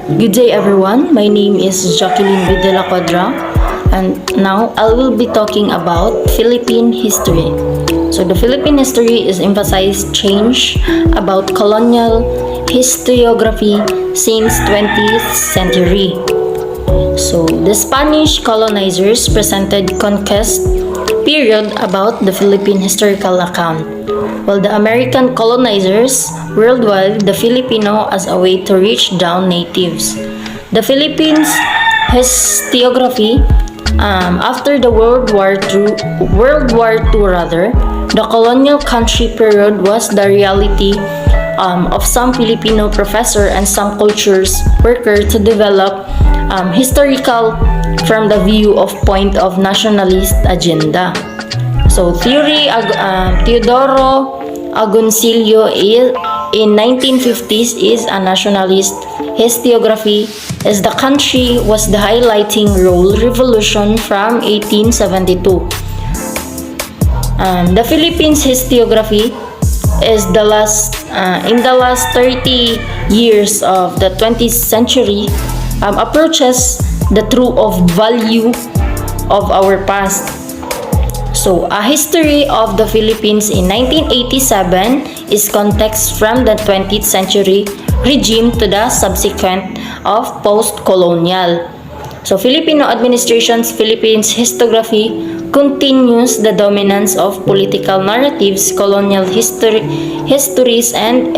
Good day everyone, my name is Jaquilene with Dela Cuadra, and now I will be talking about Philippine history. So the Philippine history is emphasized change about colonial historiography since 20th century. So the Spanish colonizers presented conquest period about the Philippine historical account, while the American colonizers worldwide the Filipino as a way to reach down natives. The Philippines historiography after the World War II rather, the colonial country period was the reality of some Filipino professor and some cultures worker to develop historical from the view of point of nationalist agenda. So Teodoro Agoncillo in 1950s is a nationalist historiography as the country was the highlighting role revolution from 1872. The Philippines historiography is in the last 30 years of the 20th century approaches the true of value of our past. So, a history of the Philippines in 1987 is context from the 20th century regime to the subsequent of post-colonial. So, Filipino administration's Philippines historiography continues the dominance of political narratives, colonial histories, and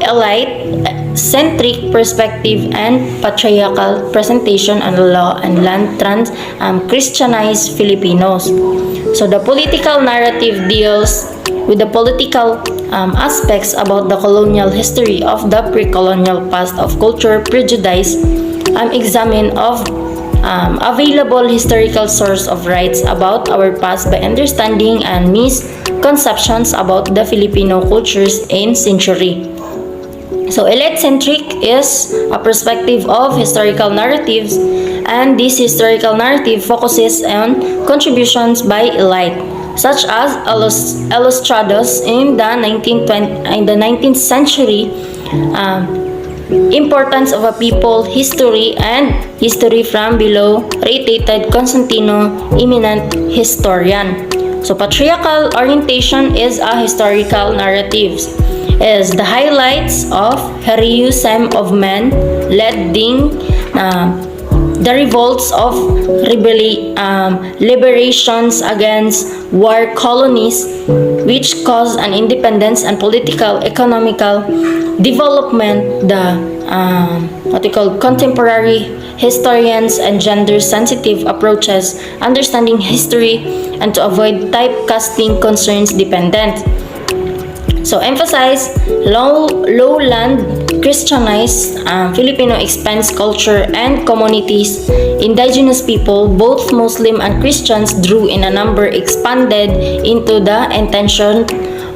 elite-centric perspective and patriarchal presentation on law and land Christianized Filipinos. So the political narrative deals with the political aspects about the colonial history of the pre-colonial past of culture, prejudice, examine of available historical source of rights about our past by understanding and misconceptions about the Filipino cultures in century. So elite-centric is a perspective of historical narratives, and this historical narrative focuses on contributions by elite, such as illustrados in the 19th century, importance of a people, history, and history from below, rated Constantino, eminent historian. So patriarchal orientation is a historical narratives, is the highlights of heroism of men leading the revolts of liberations against war colonies which caused an independence and political economical development. The contemporary historians and gender sensitive approaches understanding history and to avoid typecasting concerns dependent. So emphasize lowland Christianized Filipino expands culture and communities. Indigenous people, both Muslim and Christians, drew in a number expanded into the intention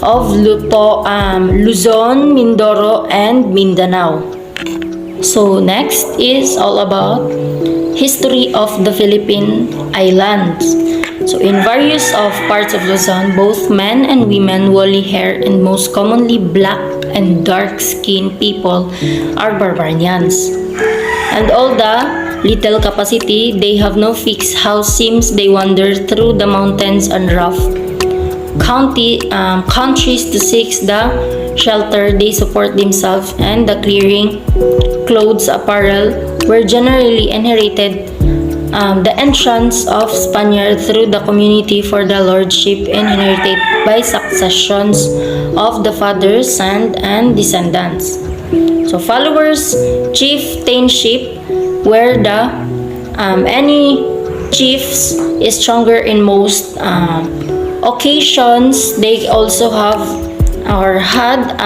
of Luzon, Mindoro, and Mindanao. So next is all about history of the Philippine Islands. So in various of parts of Luzon, both men and women, woolly hair, and most commonly black and dark-skinned people are barbarians. And all the little capacity, they have no fixed house seems they wander through the mountains and rough countries to seek the shelter. They support themselves, and the clearing, clothes, apparel were generally inherited. The entrance of Spaniards through the community for the lordship inherited by successions of the fathers, son, and descendants. So followers, chieftainship, where the any chiefs is stronger in most occasions. They also have or had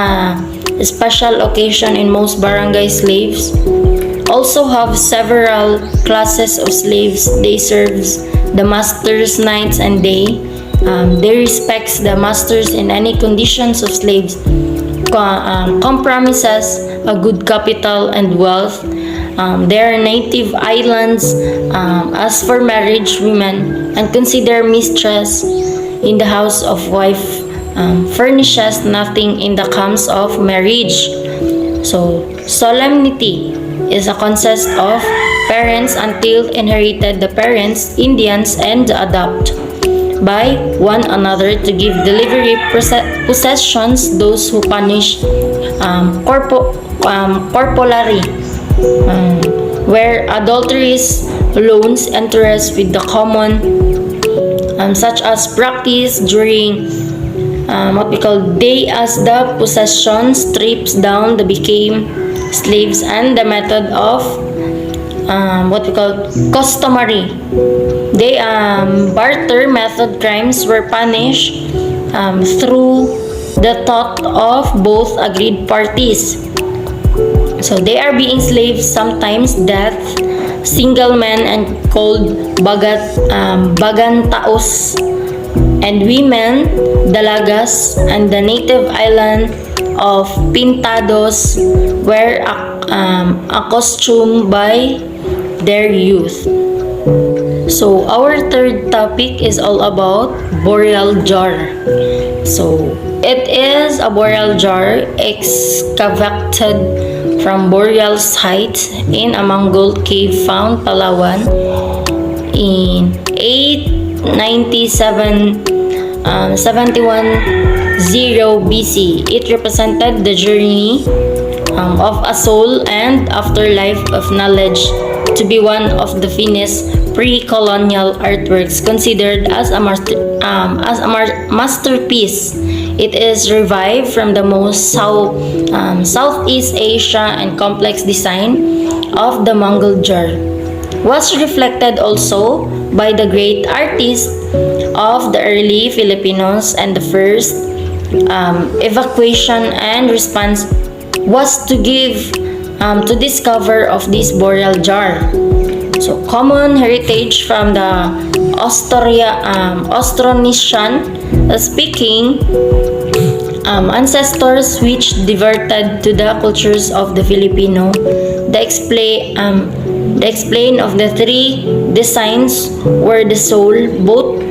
a special occasion in most barangay slaves. Also have several classes of slaves. They serves the masters nights and day. They respects the masters in any conditions of slaves. Compromises a good capital and wealth. Their native islands as for marriage women and consider mistress in the house of wife furnishes nothing in the comes of marriage. So Solemnity is a concept of parents until inherited the parents, Indians, and adopt by one another to give delivery possessions those who punish corporally, where adulteries, loans, interest with the common, such as practice during what we call day as the possession strips down the became slaves, and the method of what we call customary. They barter method crimes were punished through the thought of both agreed parties. So they are being slaves, sometimes death, single men and called bagantaos, and women, dalagas, and the native island of pintados were accustomed by their youth. So our third topic is all about burial jar. So it is a burial jar excavated from burial site in a Mongol cave found Palawan in 71 BC. It represented the journey of a soul and afterlife of knowledge, to be one of the finest pre-colonial artworks, considered as a masterpiece. It is revived from the most Southeast Asia and complex design of the Mongol jar. Was reflected also by the great artists of the early Filipinos, and the first evacuation and response was to discover of this burial jar. So common heritage from the Austronesian speaking ancestors, which diverted to the cultures of the Filipino. The explain of the three designs were the soul, boat,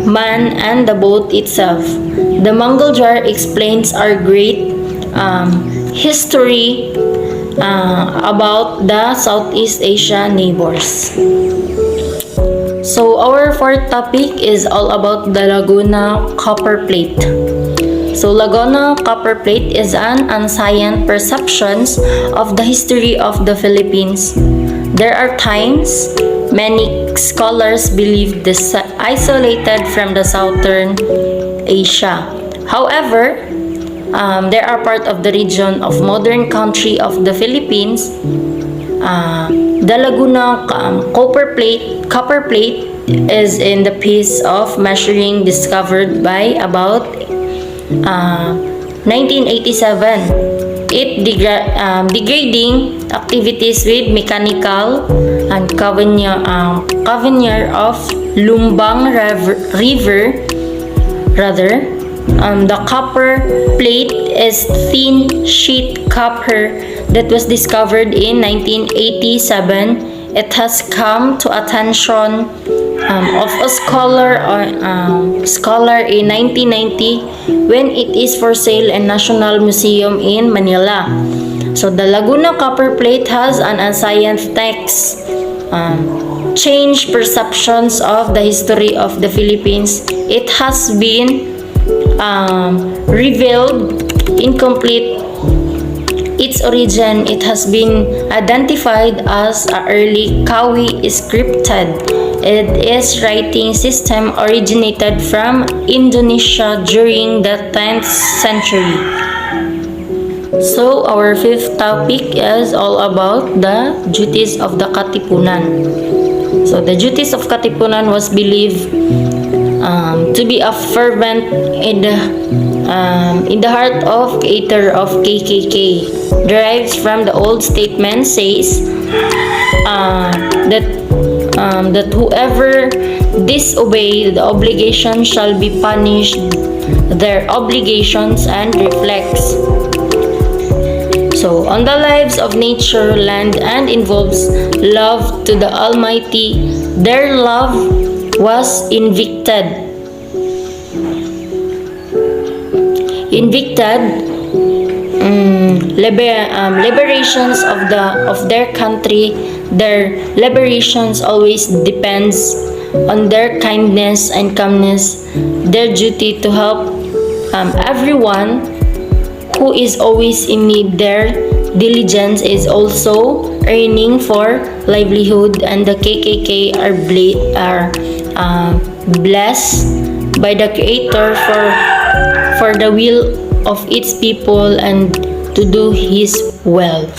man, and the boat itself. The Mongol jar explains our great history about the Southeast Asia neighbors. So our fourth topic is all about the Laguna copper plate. So Laguna copper plate is an ancient perceptions of the history of the Philippines. There are times many scholars believe this isolated from the southern Asia. However, they are part of the region of modern country of the Philippines. The Laguna copper plate is in the piece of measuring discovered by about 1987. It degrading activities with mechanical and cavernier of Lumbang River. The copper plate is thin sheet copper that was discovered in 1987. It has come to attention of a scholar in 1990 when it is for sale in National Museum in Manila. So the Laguna copper plate has an ancient text, changed perceptions of the history of the Philippines. It has been revealed incomplete its origin. It has been identified as a early Kawi scripted. Its writing system originated from Indonesia during the 10th century. So our fifth topic is all about the duties of the Katipunan. So the duties of Katipunan was believed to be a fervent in the heart of creator of KKK, derives from the old statement says that whoever disobey the obligation shall be punished their obligations and reflects so on the lives of nature, land, and involves love to the Almighty. Their love was invicted liberations of their country. Their liberations always depends on their kindness and calmness, their duty to help everyone who is always in need. Their diligence is also earning for livelihood, and the KKK are blessed by the Creator for the will of its people and to do His will.